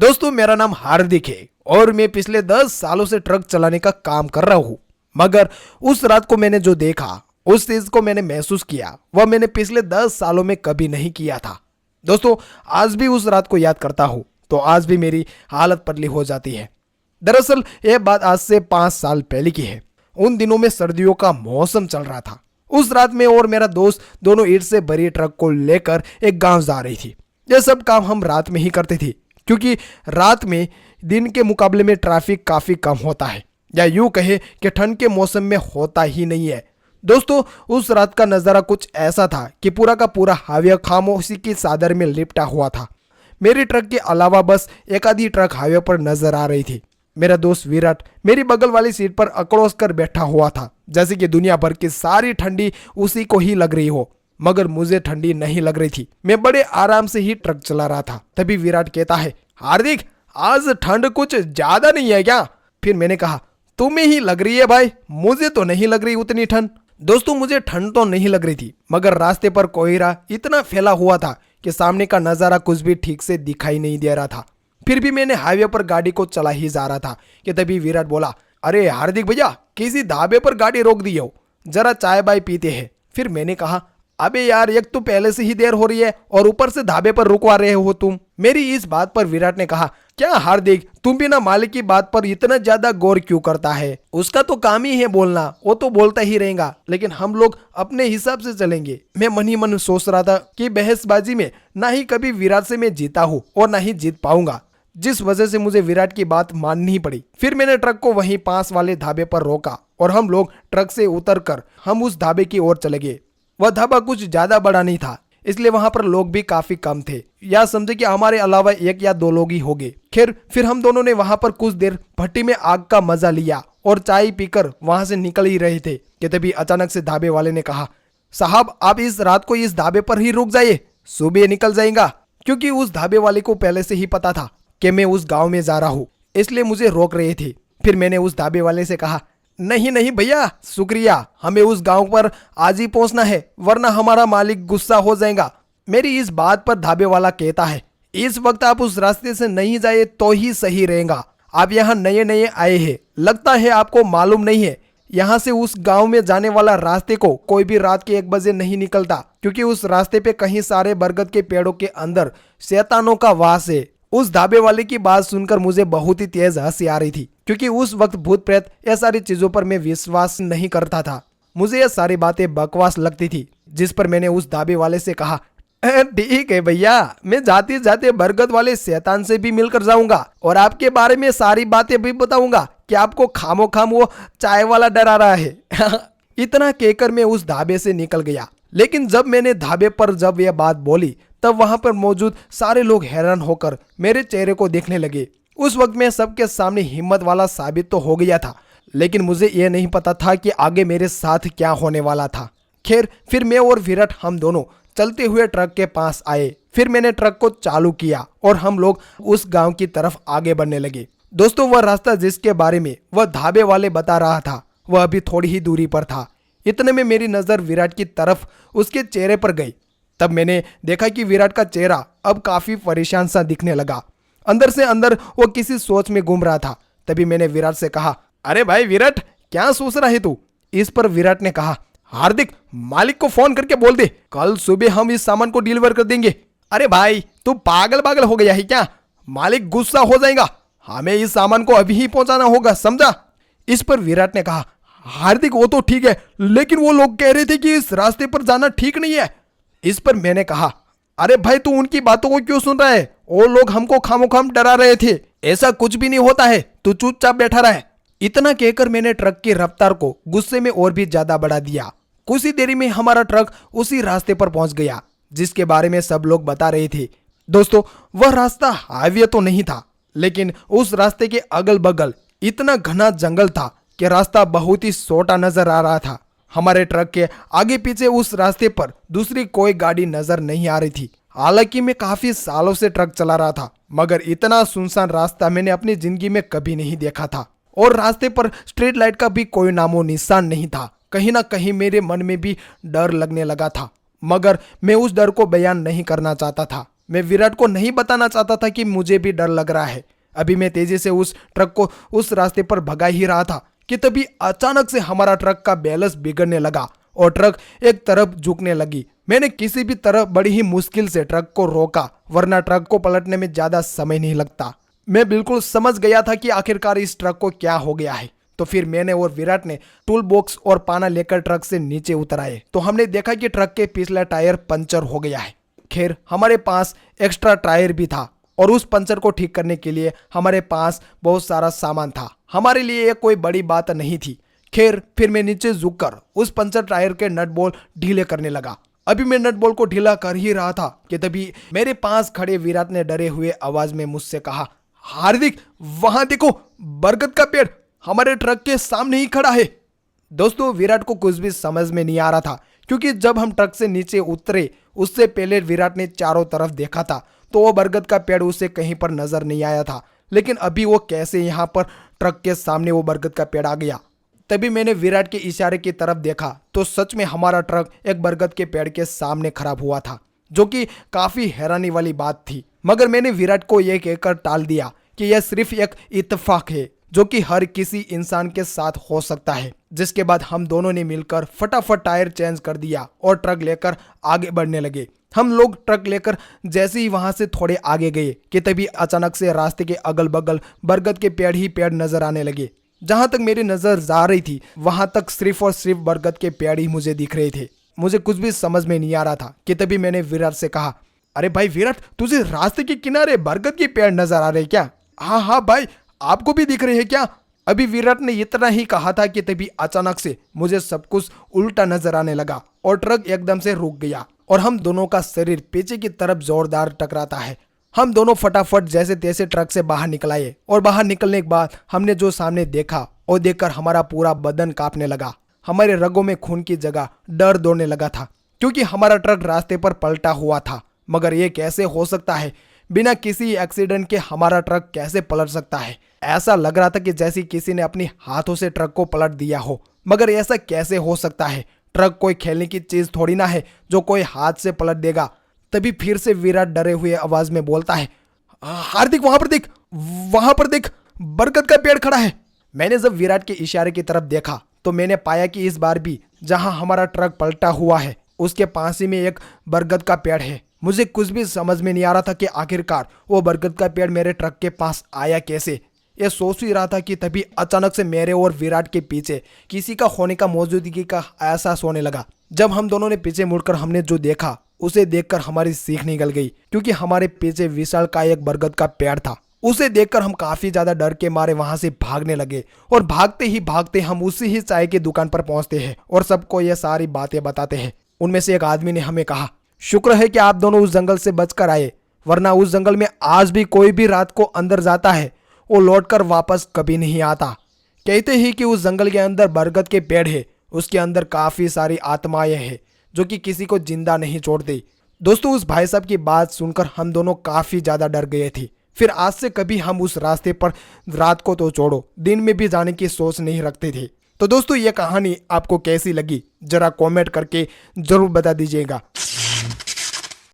दोस्तों मेरा नाम हार्दिक है और मैं पिछले 10 सालों से ट्रक चलाने का काम कर रहा हूँ। मगर उस रात को मैंने जो देखा, उस चीज को मैंने महसूस किया, वह मैंने पिछले 10 सालों में कभी नहीं किया था। दोस्तों आज भी उस रात को याद करता हूँ तो आज भी मेरी हालत पतली हो जाती है। दरअसल यह बात आज से 5 साल पहले की है। उन दिनों में सर्दियों का मौसम चल रहा था। उस रात में और मेरा दोस्त दोनों ईंट से भरी ट्रक को लेकर एक गांव जा रही थी। यह सब काम हम रात में ही करते थे क्योंकि रात में दिन के मुकाबले में ट्रैफिक काफी कम होता है, या यूं कहे कि ठंड के मौसम में होता ही नहीं है। दोस्तों उस रात का नज़ारा कुछ ऐसा था कि पूरा का पूरा हाईवे खामोशी की चादर में लिपटा हुआ था। मेरी ट्रक के अलावा बस एक आधी ट्रक हाईवे पर नजर आ रही थी। मेरा दोस्त विराट मेरी बगल वाली सीट पर अकड़ोस कर बैठा हुआ था, जैसे कि दुनिया भर की सारी ठंडी उसी को ही लग रही हो। मगर मुझे ठंडी नहीं लग रही थी। मैं बड़े आराम से ही ट्रक चला रहा था। तभी विराट कहता है, हार्दिक आज ठंड कुछ ज्यादा नहीं है क्या? फिर मैंने कहा, तुम्हें ही लग रही है भाई, मुझे तो नहीं लग रही उतनी ठंड। दोस्तों मुझे ठंड तो नहीं लग रही थी, मगर रास्ते पर कोहरा इतना फैला हुआ था कि सामने का नजारा कुछ भी ठीक से दिखाई नहीं दे रहा था। फिर भी मैंने हाईवे पर गाड़ी को चला ही जा रहा था कि तभी विराट बोला, अरे हार्दिक भैया किसी ढाबे पर गाड़ी रोक दी हो, जरा चाय बाय पीते हैं। फिर मैंने कहा, अबे यार एक तो पहले से ही देर हो रही है और ऊपर से ढाबे पर रुकवा रहे हो तुम। मेरी इस बात पर विराट ने कहा, क्या हार्दिक तुम बिना मालिक की बात पर इतना ज्यादा गौर क्यों करता है? उसका तो काम ही है बोलना, वो तो बोलता ही रहेगा, लेकिन हम लोग अपने हिसाब से चलेंगे। मैं मन ही मन सोच रहा था कि बहसबाजी में ना ही कभी विराट से मैं जीता हूँ और ना ही जीत पाऊंगा, जिस वजह से मुझे विराट की बात माननी ही पड़ी। फिर मैंने ट्रक को वहीं पास वाले ढाबे पर रोका और हम लोग ट्रक से उतरकर हम उस ढाबे की ओर चले गए। वह ढाबा कुछ ज्यादा बड़ा नहीं था, इसलिए वहां पर लोग भी काफी कम थे, या समझे कि हमारे अलावा 1 या 2 लोग ही होंगे। खैर फिर हम दोनों ने वहां पर कुछ देर भट्टी में आग का मजा लिया और चाय पीकर वहां से निकल ही रहे थे कि तभी अचानक से ढाबे वाले ने कहा, साहब आप इस रात को इस ढाबे पर ही रुक जाइए, सुबह निकल जाएगा। क्योंकि उस ढाबे वाले को पहले से ही पता था कि मैं उस गाँव में जा रहा हूँ, इसलिए मुझे रोक रहे थे। फिर मैंने उस ढाबे वाले से कहा, नहीं नहीं भैया शुक्रिया, हमें उस गांव पर आज ही पहुंचना है वरना हमारा मालिक गुस्सा हो जाएगा। मेरी इस बात पर ढाबे वाला कहता है, इस वक्त आप उस रास्ते से नहीं जाए तो ही सही रहेगा। आप यहाँ नए नए आए हैं, लगता है आपको मालूम नहीं है, यहाँ से उस गांव में जाने वाला रास्ते को कोई भी रात के 1 बजे नहीं निकलता, क्योंकि उस रास्ते पे कहीं सारे बरगद के पेड़ों के अंदर शैतानों का वास है। उस ढाबे वाले की बात सुनकर मुझे बहुत ही तेज हंसी आ रही थी, क्योंकि उस वक्त भूत प्रेत ये सारी चीजों पर मैं विश्वास नहीं करता था। मुझे ये सारी बातें बकवास लगती थी, जिस पर मैंने उस ढाबे वाले से कहा, ठीक है भैया, मैं जाते जाते बरगद वाले शैतान से भी मिलकर जाऊंगा और आपके बारे में सारी बातें भी बताऊंगा कि आपको खामो खाम वो चाय वाला डरा रहा है। इतना कहकर मैं उस ढाबे से निकल गया। लेकिन जब मैंने ढाबे पर जब यह बात बोली, तब वहां पर मौजूद सारे लोग हैरान होकर मेरे चेहरे को देखने लगे। उस वक्त मैं सबके सामने हिम्मत वाला साबित तो हो गया था, लेकिन मुझे यह नहीं पता था कि आगे मेरे साथ क्या होने वाला था। खैर फिर मैं और विराट हम दोनों चलते हुए ट्रक के पास आए। फिर मैंने ट्रक को चालू किया और हम लोग उस गांव की तरफ आगे बढ़ने लगे। दोस्तों वह रास्ता जिसके बारे में वह ढाबे वाले बता रहा था, वह अभी थोड़ी ही दूरी पर था। इतने में मेरी नजर विराट की तरफ उसके चेहरे पर गई। तब मैंने देखा कि विराट का चेहरा अब काफी परेशान सा दिखने लगा। अंदर से अंदर वो किसी सोच में घूम रहा था। तभी मैंने विराट से कहा, अरे भाई विराट क्या सोच रहा है तू? इस पर विराट ने कहा, हार्दिक मालिक को फोन करके बोल दे, कल सुबह हम इस सामान को डिलीवर कर देंगे। अरे भाई तू पागल हो गया है क्या? मालिक गुस्सा हो जाएगा, हमें इस सामान को अभी ही पहुंचाना होगा, समझा? इस पर विराट ने कहा, हार्दिक वो तो ठीक है, लेकिन वो लोग कह रहे थे कि इस रास्ते पर जाना ठीक नहीं है। इस पर मैंने कहा, अरे भाई तू उनकी बातों को क्यों सुन रहा है? वो लोग हमको खामोखाम डरा रहे थे, ऐसा कुछ भी नहीं होता है, तू चुपचाप बैठा रहे। इतना कहकर मैंने ट्रक की रफ्तार को गुस्से में और भी ज्यादा बढ़ा दिया। कुछ ही देरी में हमारा ट्रक उसी रास्ते पर पहुंच गया जिसके बारे में सब लोग बता रहे थे। दोस्तों वह रास्ता हाईवे तो नहीं था, लेकिन उस रास्ते के अगल बगल इतना घना जंगल था कि रास्ता बहुत ही छोटा नजर आ रहा था। हमारे ट्रक के आगे पीछे उस रास्ते पर दूसरी कोई गाड़ी नजर नहीं आ रही थी। हालांकि मैं काफी सालों से ट्रक चला रहा था, मगर इतना सुनसान रास्ता मैंने अपनी जिंदगी में कभी नहीं देखा था। और रास्ते पर स्ट्रीट लाइट का भी कोई नामो निशान नहीं था। कहीं ना कहीं मेरे मन में भी डर लगने लगा था, मगर मैं उस डर को बयान नहीं करना चाहता था। मैं विराट को नहीं बताना चाहता था कि मुझे भी डर लग रहा है। अभी मैं तेजी से उस ट्रक को उस रास्ते पर भगा ही रहा था कि तभी अचानक से हमारा ट्रक का बैलेंस बिगड़ने लगा और ट्रक एक तरफ झुकने लगी। मैंने किसी भी तरह बड़ी ही मुश्किल से ट्रक को रोका, वरना ट्रक को पलटने में ज्यादा समय नहीं लगता। मैं बिल्कुल समझ गया था कि आखिरकार इस ट्रक को क्या हो गया है। तो फिर मैंने और विराट ने टूल बॉक्स और पाना लेकर ट्रक से नीचे उतर आए तो हमने देखा कि ट्रक के पिछला टायर पंचर हो गया है। खैर हमारे पास एक्स्ट्रा टायर भी था और उस पंचर को ठीक करने के लिए हमारे पास बहुत सारा सामान था। हमारे लिए यह कोई बड़ी बात नहीं थी। खैर फिर मैं नीचे झुककर उस पंचर टायर के नट बोल्ट ढीले करने लगा। अभी मैं नट बोल्ट को ढीला कर ही रहा था कि तभी मेरे पास खड़े विराट ने डरे हुए आवाज में मुझसे कहा, हार्दिक वहां देखो, बरगद का पेड़ हमारे ट्रक के सामने ही खड़ा है। दोस्तों विराट को कुछ भी समझ में नहीं आ रहा था क्योंकि जब हम ट्रक से नीचे उतरे उससे पहले विराट ने चारों तरफ देखा था तो वो बरगद का पेड़ उसे कहीं पर नजर नहीं आया था। लेकिन अभी वो कैसे यहाँ पर ट्रक के सामने वो बरगद का पेड़ आ गया। तभी मैंने विराट के इशारे की तरफ देखा तो सच में हमारा ट्रक एक बरगद के पेड़ के सामने खराब हुआ था, जो कि काफी हैरानी वाली बात थी। मगर मैंने विराट को यह कहकर टाल दिया कि यह सिर्फ एक इत्तेफाक है जो कि हर किसी इंसान के साथ हो सकता है। जिसके बाद हम दोनों ने मिलकर फटाफट टायर चेंज कर दिया और ट्रक लेकर आगे बढ़ने लगे। हम लोग ट्रक लेकर जैसे ही वहां से थोड़े आगे गए कि तभी अचानक से रास्ते के अगल बगल बरगद के पेड़ ही पेड़ नजर आने लगे। जहां तक मेरी नजर जा रही थी वहां तक सिर्फ और सिर्फ बरगद के पेड़ ही मुझे दिख रहे थे। मुझे कुछ भी समझ में नहीं आ रहा था कि तभी मैंने विराट से कहा, अरे भाई विराट, तुझे रास्ते के किनारे बरगद के पेड़ नजर आ रहे क्या? हाँ हाँ भाई, आपको भी दिख रहे हैं क्या? अभी विराट ने इतना ही कहा था कि तभी अचानक से मुझे सब कुछ उल्टा नजर आने लगा और ट्रक एकदम से रुक गया और हम दोनों का शरीर पीछे की तरफ जोरदार टकराता है। हम दोनों फटाफट जैसे तैसे ट्रक से बाहर निकल आए और बाहर निकलने के बाद हमने जो सामने देखा और देखकर हमारा पूरा बदन कांपने लगा। हमारे रगों में खून की जगह डर दौड़ने लगा था क्योंकि हमारा ट्रक रास्ते पर पलटा हुआ था। मगर ये कैसे हो सकता है? बिना किसी एक्सीडेंट के हमारा ट्रक कैसे पलट सकता है? ऐसा लग रहा था कि जैसे किसी ने अपने हाथों से ट्रक को पलट दिया हो। मगर ऐसा कैसे हो सकता है? ट्रक कोई खेलने की चीज थोड़ी ना है जो कोई हाथ से पलट देगा। तभी फिर से विराट डरे हुए आवाज में बोलता है, हार्दिक वहां पर देख, बरगद का पेड़ खड़ा है। मैंने जब विराट के इशारे की तरफ देखा तो मैंने पाया कि इस बार भी जहां हमारा ट्रक पलटा हुआ है उसके पास ही में एक बरगद का पेड़ है। मुझे कुछ भी समझ में नहीं आ रहा था कि आखिरकार वो बरगद का पेड़ मेरे ट्रक के पास आया कैसे। ये सोच ही रहा था कि तभी अचानक से मेरे और विराट के पीछे किसी का होने का मौजूदगी का एहसास होने लगा। जब हम दोनों ने पीछे मुड़कर हमने जो देखा उसे देखकर हमारी सीख निकल गई क्योंकि हमारे पीछे विशाल का एक बरगद का पेड़ था। उसे देखकर हम काफी ज्यादा डर के मारे वहां से भागने लगे और भागते ही भागते हम उसी ही चाय की दुकान पर पहुंचते हैं और सबको ये सारी बातें बताते हैं। उनमें से एक आदमी ने हमें कहा, शुक्र है कि आप दोनों उस जंगल से बचकर आए, वरना उस जंगल में आज भी कोई भी रात को अंदर जाता है वो लौटकर वापस कभी नहीं आता। कहते ही कि उस जंगल के अंदर बरगद के पेड़ है, उसके अंदर काफी सारी आत्माएं हैं जो कि किसी को जिंदा नहीं छोड़ती। दोस्तों उस भाई साहब की बात सुनकर हम दोनों काफी ज्यादा डर गए थे। फिर आज से कभी हम उस रास्ते पर रात को तो छोड़ो दिन में भी जाने की सोच नहीं रखते थे। तो दोस्तों ये कहानी आपको कैसी लगी जरा कमेंट करके जरूर बता दीजिएगा।